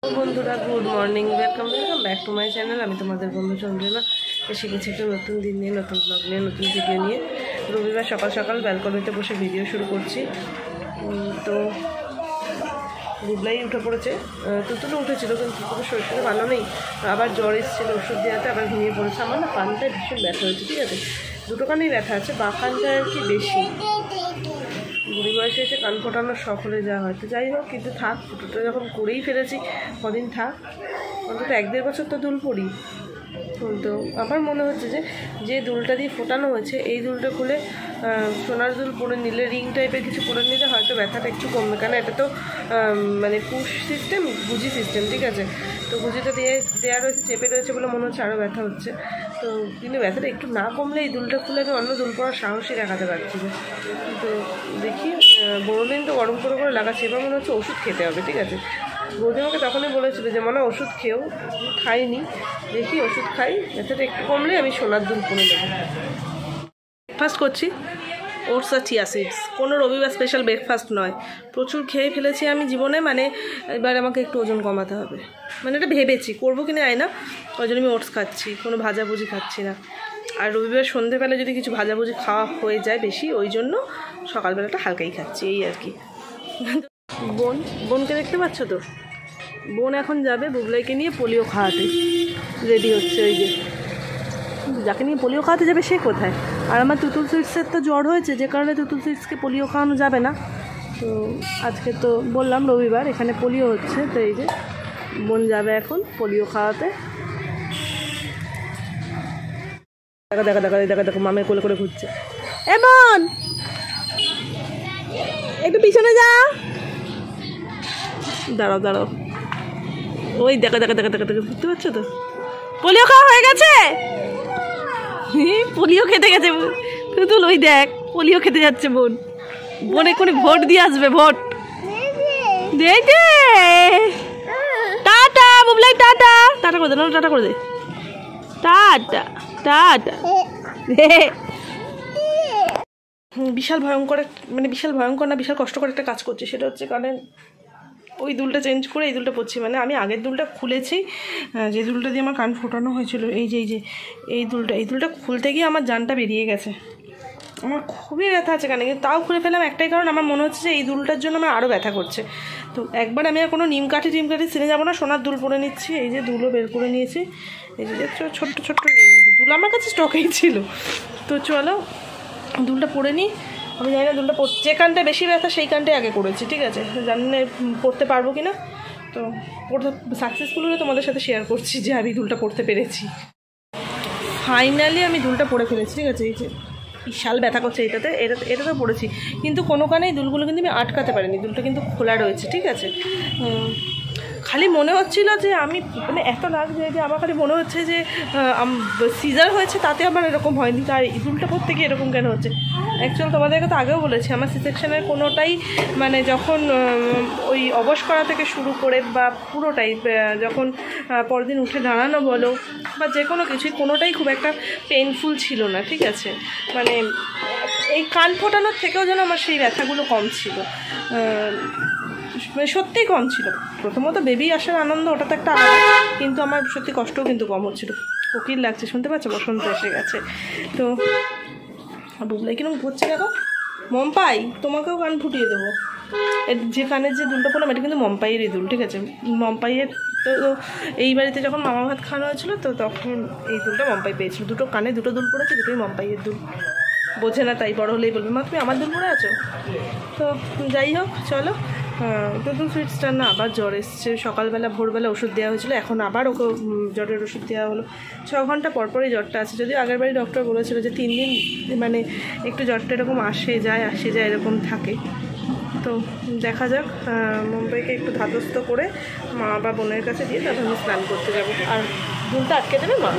বন্ধুরা good morning, welcome back to my channel. আমি তোমাদের বন্ধু চন্দ্রিমা এসে গেছি একটা নতুন দিন নিয়ে, নতুন ব্লগ নিয়ে, নতুন ভিডিও নিয়ে। রবিবার সকাল সকাল ব্যালকনিতে বসে ভিডিও শুরু করছি। তো গুবলাই উঠে পড়েছে, তুতুলও উঠেছিল, কিন্তু তুতুলের শরীরটা ভালো নেই, আবার জ্বর এসেছিলো, ওষুধ দেওয়াতে আবার ঘুমিয়ে পড়েছে। আমার না কানটায় ভীষণ ব্যথা হয়েছে, ঠিক আছে, দুটো কানেই ব্যথা আছে, বা কানটায় আর কি বেশি। বুড়ি বয়সে এসে কান ফোটানোর শখ হলে যা হয়, তো যাই হোক, কিন্তু থাক, দুটো যখন করেই ফেলেছি কদিন থাক, অন্তত 1-1.5 বছর তো দুল পড়ি। তো আমার মনে হচ্ছে যে দুলটা দিয়ে ফোটানো হয়েছে, এই দুলটা খুলে সোনার দুল পরে নিলে, রিং টাইপের কিছু পরে নিলে হয়তো ব্যথাটা একটু কমবে, কারণ এটা তো মানে পুশ সিস্টেম, গুজি সিস্টেম, ঠিক আছে। তো গুজিটা দেওয়া রয়েছে, চেপে রয়েছে বলে মনে হচ্ছে আরও ব্যথা হচ্ছে। তো কিন্তু ব্যথাটা একটু না কমলে এই দুলটা খুলে আমি অন্য দুল পরার সাহসই দেখাতে পারছি না। তো দেখি, বড়দিন তো গরম করে লাগাচ্ছি, এবার মনে হচ্ছে ওষুধ খেতে হবে, ঠিক আছে। বৌদি আমাকে তখনই বলেছিল যে মনে ওষুধ খেয়েও, খাইনি, দেখি ওষুধ খাই, ব্যথাটা একটু কমলে আমি সোনার দুল পরে নেব। ব্রেকফাস্ট করছি ওটস আর চিয়া সিডস, কোনো রবিবার স্পেশাল ব্রেকফাস্ট নয়, প্রচুর খেয়ে ফেলেছি আমি জীবনে, মানে এবার আমাকে একটু ওজন কমাতে হবে, মানে এটা ভেবেছি করবো কিনা আয় না, ওই জন্য আমি ওটস খাচ্ছি, কোনো ভাজাভুজি খাচ্ছি না। আর রবিবার সন্ধ্যেবেলা যদি কিছু ভাজাভুজি খাওয়া হয়ে যায় বেশি, ওই জন্য সকালবেলাটা হালকাই খাচ্ছি, এই আর কি। বোনকে দেখতে পাচ্ছ তো, বোন এখন যাবে বুবলাইকে নিয়ে পোলিও খাওয়াতে, রেডি হচ্ছে। ওই যে যাকে নিয়ে পোলিও খাওয়াতে যাবে সে কোথায়? আর আমার তুতুল সুইটসের তো জ্বর হয়েছে, যে কারণে তুতুল সুইটসকে পোলিও খাওয়ানো যাবে না। তো আজকে তো বললাম রবিবার, এখানে পোলিও হচ্ছে, তো এই যে বোন যাবে এখন পোলিও খাওয়াতে। দেখা দেখা দেখা দেখা দেখো মামের কোলে করে ঘুরছে। এ বোন, একটু পিছনে যা, দাঁড়াও দাঁড়াও, ওই দেখা দেখা দেখা দেখা দেখা, বুঝতে পারছো তো? পোলিও খাওয়া হয়ে গেছে, পোলিও খেতে গেছে তুতুল, ওই দেখ পোলিও খেতে যাচ্ছে বোন। বোন এক্ষুনি ভোট দিয়ে আসবে, ভোট দে দে। টাটা বুবলাই, টাটা, টাটা করে দে, না টাটা করে দে, টাটা টাটা। বিশাল ভয়ঙ্কর, মানে বিশাল ভয়ঙ্কর না, বিশাল কষ্টকর একটা কাজ করছি, সেটা হচ্ছে কারণ ওই দুলটা চেঞ্জ করে এই দুলটা পরছি। মানে আমি আগের দুলটা খুলেছি, যে দুলটা দিয়ে আমার কান ফোটানো হয়েছিল, এই যে এই দুলটা খুলতে গিয়ে আমার জানটা বেরিয়ে গেছে, আমার খুবই ব্যথা আছে কানে, কিন্তু তাও খুলে ফেলাম একটাই কারণ, আমার মনে হচ্ছে যে এই দুলটার জন্য আমার আরও ব্যথা করছে। তো একবার আমি আর কোনো নিমকাঠি সিনে যাবো না, সোনার দুল পরে নিচ্ছি। এই যে দুলও বের করে নিয়েছি, এই যে ছোট্ট ছোট্ট দুল আমার কাছে স্টকেই ছিল। তো চলো দুলটা পরে নিই। আমি জানি না দুলটা যে কানটা বেশি ব্যথা সেই কানটাই আগে করেছি, ঠিক আছে, জানি না পড়তে পারবো কি না। তো পড়তে সাকসেসফুল হলে তোমাদের সাথে শেয়ার করছি যে আমি দুলটা পড়তে পেরেছি। ফাইনালি আমি দুলটা পরে ফেলেছি, ঠিক আছে। এই যে বিশাল ব্যথা করছে এটাতে পড়েছি, কিন্তু কোনো কানেই দুলগুলো কিন্তু আমি আটকাতে পারিনি, দুলটা কিন্তু খোলা রয়েছে, ঠিক আছে। খালি মনে হচ্ছিলো যে আমি, মানে এত লাগছে যে আমার খালি মনে হচ্ছে যে সিজার হয়েছে, তাতে আমার এরকম হয়নি, আর এই দুলটা পড়তে গিয়ে এরকম কেন হচ্ছে। অ্যাকচুয়ালি তোমাদেরকে তো আগেও বলেছি, আমার সি সেকশনের কোনোটাই, মানে যখন ওই অবশ করা থেকে শুরু করে বা পুরোটাই, যখন পরদিন উঠে দাঁড়ানো বলো বা যে কোনো কিছুই, কোনোটাই খুব একটা পেইনফুল ছিল না, ঠিক আছে। মানে এই কান ফোটানোর থেকেও যেন আমার সেই ব্যথাগুলো কম ছিল, মানে সত্যিই কম ছিল। প্রথমত বেবি আসার আনন্দ, ওটা তো একটা আলাদা, কিন্তু আমার সত্যি কষ্টও কিন্তু কম হচ্ছিলো। কোকিল লাগছে, শুনতে পাচ্ছ, বসন্ত এসে গেছে। তো বুবলাই কিরকম ঘুরছে দেখো। মম্পাই, তোমাকেও কান ফুটিয়ে দেবো। যে কানের যে দুলটা পড়লাম, এটা কিন্তু মম্পাইয়েরই দুল, ঠিক আছে। মম্পাইয়ের তো এই বাড়িতে যখন মামা ভাত খাওয়ানো হয়েছিলো, তো তখন এই দুলটা মম্পাই পেয়েছিল। দুটো কানে দুটো দুল পড়েছে, দুটোই মম্পাইয়ের দুল। বোঝে না, তাই বড় হলেই বলবে মা তুমি আমার দুল পড়ে আছো। তো যাই হোক, চলো। তুতুল সুইটসটার না আবার জ্বর এসছে, সকালবেলা ভোরবেলা ওষুধ দেওয়া হয়েছিলো, এখন আবার ওকে জ্বরের ওষুধ দেওয়া হলো। 6 ঘন্টা পরপরই জ্বরটা আছে, যদিও আগের বাড়ি ডক্টর বলেছিল যে 3 দিন মানে একটু জ্বরটা এরকম আসে যায় এরকম থাকে। তো দেখা যাক, মুম্বাইকে একটু ধাতস্থ করে মা বা বোনের কাছে দিয়ে তারপর আমি স্নান করতে যাবো। আর দুলটা আটকে দেবে মা।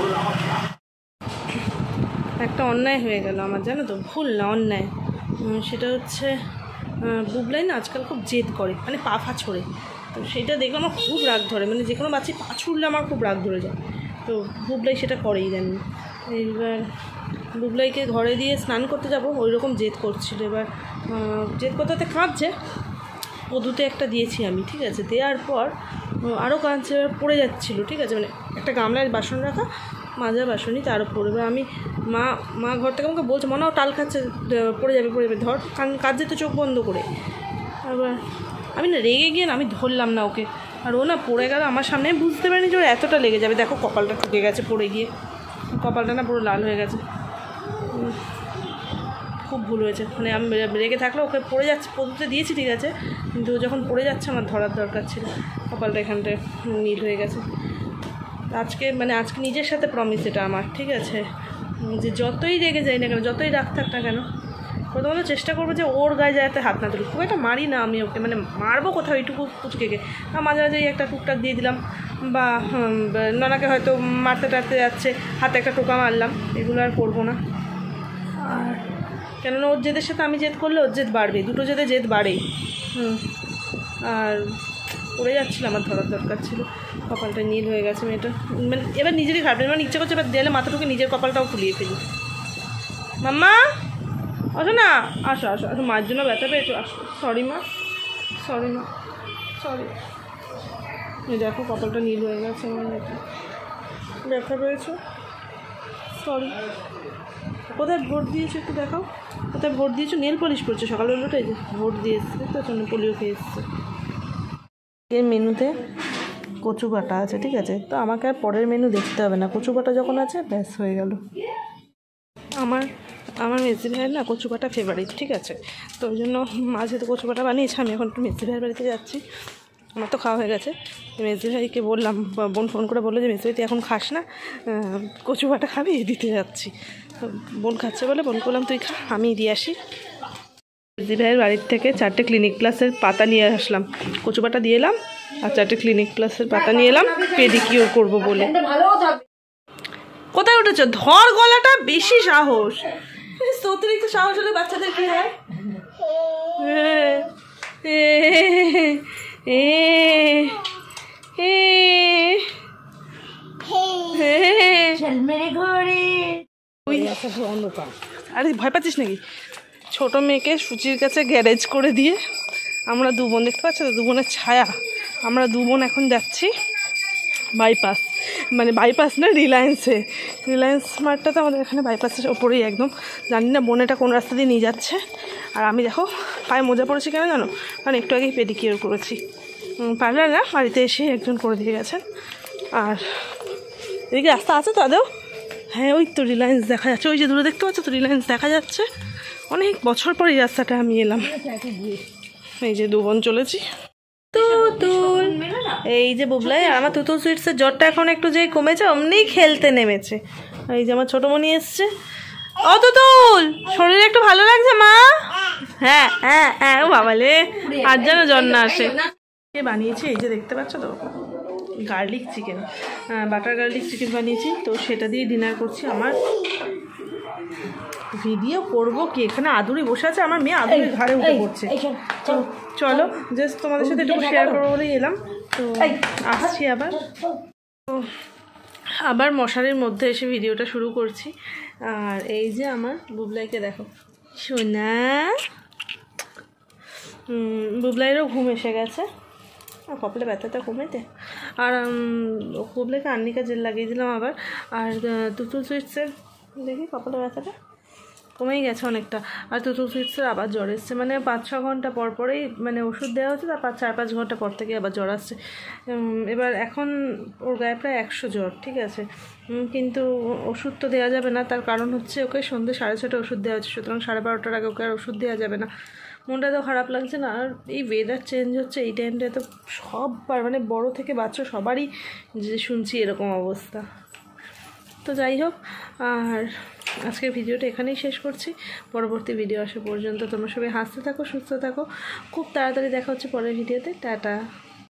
একটা অন্যায় হয়ে গেল আমার, জানো তো, ভুল না অন্যায়। সেটা হচ্ছে বুবলাই না আজকাল খুব জেদ করে, মানে পা ছোড়ে। তো সেটা দেখলে আমার খুব রাগ ধরে, মানে যে কোনো বাচ্চা পা ছুড়লে আমার খুব রাগ ধরে যায়। তো বুবলাই সেটা করেই জানি। এইবার বুবলাইকে ঘরে দিয়ে স্নান করতে যাব, ওই রকম জেদ করছিল। এবার জেদ করতে কাঁদছে, পদুতে একটা দিয়েছি আমি, ঠিক আছে। দেওয়ার পর আরও কাঁচে পড়ে যাচ্ছিলো, ঠিক আছে, মানে একটা গামলায় বাসন রাখা, মাজা বাসনই তার উপর। এবার আমি মা ঘর থেকে আমাকে বলছে, মনে ও টাল খাচ্ছে, পড়ে যাবে ধর, কাজ যেত চোখ বন্ধ করে। আবার আমি না রেগে গিয়ে না আমি ধরলাম না ওকে, আর ও না পড়ে গেল আমার সামনে। বুঝতে পারিনি যে ওর এতটা লেগে যাবে। দেখো কপালটা ঠুকে গেছে পড়ে গিয়ে, কপালটা না পুরো লাল হয়ে গেছে। খুব ভুল হয়েছে, মানে আমি রেগে থাকলে ওকে পড়ে যাচ্ছে, পড়তে দিয়েছি ঠিক আছে, কিন্তু যখন পড়ে যাচ্ছে আমার ধরার দরকার ছিল। কপালটা এখানটায় নীল হয়ে গেছে। আজকে নিজের সাথে প্রমিস এটা আমার, ঠিক আছে, যে যতই রেগে যাই না কেন, যতই রাগ থাক না কেন, প্রথমত চেষ্টা করবো যে ওর গায়ে যাতে হাত না তুলি। খুব একটা মারি না আমি ওকে, মানে মারবো কোথাও এইটুকু পুচকেকে, মাঝে মাঝে একটা টুকটাক দিয়ে দিলাম, বা নানাকে হয়তো মারতে টারতে যাচ্ছে হাতে একটা টোকা মারলাম, এগুলো আর করবো না। আর কেননা ওর জেদের সাথে আমি জেদ করলে ওর জেদ বাড়বে, দুটো জেদ বাড়েই। আর পড়ে যাচ্ছিলো, আমার ধরার দরকার ছিল। কপালটা নীল হয়ে গেছে মেয়েটা, মানে এবার নিজেরই খারাপ, মানে ইচ্ছে করছে এবার দেয়ালে মাথাটুকু নিজের কপালটাও ফুলিয়ে ফেলি। মাম্মা আসো না, আসো আসো আসো, মায়ের জন্য ব্যথা পেয়েছো, আসো। সরি মা, সরি। দেখো কপালটা নীল হয়ে গেছে আমার, ব্যথা পেয়েছো, সরি। কোথায় ভোট দিয়েছো একটু দেখাও, কোথায় ভোট দিয়েছো? নেল পলিশ করছো সকালবেলাটাই, যে ভোট দিয়ে এসছে তার জন্য পোলিও খেয়ে এসছে। এর মেনুতে কচু বাটা আছে, ঠিক আছে, তো আমাকে আর পরের মেনু দেখতে হবে না, কচু বাটা যখন আছে ব্যাস হয়ে গেল। আমার মেসি ভাইয়ের না কচু বাটা ফেভারিট, ঠিক আছে, তো ওই জন্য মাঝে তো কচু বাটা বানিয়েছি। আমি এখন একটু মেসি ভাইয়ের বাড়িতে যাচ্ছি, আমার তো খাওয়া হয়ে গেছে। মেসি ভাইকে বললাম, বোন ফোন করে বললো যে মেসি ভাই তুই এখন খাস না, কচু বাটা খাবি, দিতে যাচ্ছি। বোন খাচ্ছে বলে বোন করলাম তুই খা, আমি দিয়ে আসি। মেসি ভাইয়ের বাড়ির থেকে 4টে ক্লিনিক প্লাসের পাতা নিয়ে আসলাম, কচু বাটা দিয়ে এলাম, আর 4টে ক্লিনিক প্লাসের পাতা নিয়ে এলাম পেডিকিওর করবো বলে। কোথায় উঠেছ? ধর গলাটা, বেশি সাহস, অতিরিক্ত সাহস হলে বাচ্চাদের কি হয়? আরে ভয় পাচ্ছিস নাকি? ছোট মেয়েকে সুচির কাছে গ্যারেজ করে দিয়ে আমরা দু বোন, দেখতে পাচ্ছ তো, দু বোনের ছায়া, আমরা দু বোন এখন যাচ্ছি বাইপাস, মানে বাইপাস না, রিলায়েন্স মার্টটা তো আমাদের এখানে বাইপাসের ওপরেই একদম। জানি না বোনেটা কোন রাস্তা দিয়ে নিয়ে যাচ্ছে। আর আমি দেখো পায়ে মোজা পড়েছি কেন জানো? কারণ একটু আগেই পেডিকিওর করেছি। পার্লার না, বাড়িতে এসে একজন করে দিয়ে গেছেন। আর এদিকে রাস্তা আছে তো আদেও? হ্যাঁ, ওই তো রিলায়েন্স দেখা যাচ্ছে, ওই যে দূরে দেখতে পাচ্ছ তো রিলায়েন্স দেখা যাচ্ছে। অনেক বছর পর এই রাস্তাটা আমি এলাম। এই যে দু বোন চলেছি। তুতুল, এই যে বুবলাই আর আমার তুতুল সুইটসের জ্বরটা এখন একটু যে কমেছে, অমনি খেলতে নেমেছে। এই যে আমার ছোট মনি এসছে। ও তুতুল, শরীর একটু ভালো লাগছে মা? হ্যাঁ হ্যাঁ হ্যাঁ, ও বাবালে, আর যেন জ্বর না আসে। বানিয়েছি এই যে দেখতে পাচ্ছ তো, garlic chicken, butter garlic chicken বানিয়েছি, তো সেটা দিয়ে ডিনার করছি। আমার ভিডিও করবো কি, এখানে আদুরি বসে আছে, আমার মেয়ে আদুরি ঘাড়ে উঠে পড়ছে। তো চলো জাস্ট তোমাদের সাথে একটু শেয়ার করবো বলেই এলাম। তো আসছি আবার, তো আবার মশারির মধ্যে এসে ভিডিওটা শুরু করছি। আর এই যে আমার বুবলাইকে দেখো, সোনা, বুবলাইয়েরও ঘুম এসে গেছে, কপালে ব্যথাটা কমেছে। আর বুবলাইকে আর্নিকা জেল লাগিয়ে দিলাম আবার। আর তুতুল সুইটসের দেখি কপালে ব্যথাটা কমেই গেছে অনেকটা। আর তুতুল সুইটসের আবার জ্বর এসছে, মানে 5-6 ঘন্টা পর পরেই মানে ওষুধ দেওয়া হচ্ছে, তারপর 4-5 ঘন্টা পর থেকে আবার জ্বর আসছে। এবার এখন ওর গায়ে প্রায় 100 জ্বর, ঠিক আছে, কিন্তু ওষুধ তো দেওয়া যাবে না, তার কারণ হচ্ছে ওকে সন্ধ্যে 6:30 ওষুধ দেওয়া হচ্ছে, সুতরাং 12:30টার আগে ওকে আর ওষুধ দেওয়া যাবে না। মনটা তো খারাপ লাগছে না। আর এই ওয়েদার চেঞ্জ হচ্ছে এই টাইমটায়, তো সববার মানে বড় থেকে বাচ্চা সবারই যে শুনছি এরকম অবস্থা। তো যাই হোক, আর আজকের ভিডিওটা এখানেই শেষ করছি। পরবর্তী ভিডিও আসা পর্যন্ত তোমরা সবাই হাসতে থাকো, সুস্থ থাকো। খুব তাড়াতাড়ি দেখা হচ্ছে পরের ভিডিওতে। টাটা।